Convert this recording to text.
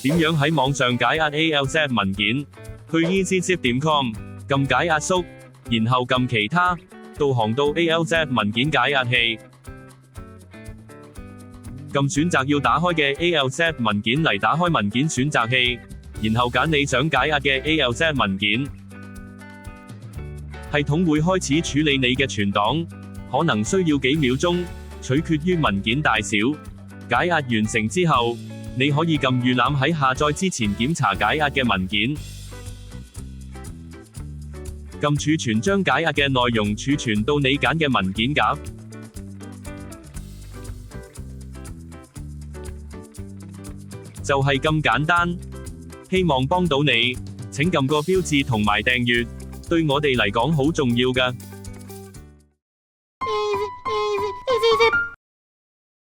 點樣喺網上解壓 ALZ 文件？去 EasyZip.com， 撳解壓縮，然後撳其他，導航到 ALZ 文件解壓器。撳選擇要打開嘅 ALZ 文件嚟打開文件選擇器，然後揀你想解壓嘅 ALZ 文件。系統會開始處理你嘅存檔，可能需要幾秒鐘，取決於文件大小。解壓完成之後，你可以撳預覽喺下載之前檢查解壓嘅文件。撳儲存將解壓嘅內容儲存到你揀嘅文件夾。就係咁簡單，希望幫到你。請撳個標誌同埋訂閱，對我哋嚟講好重要㗎。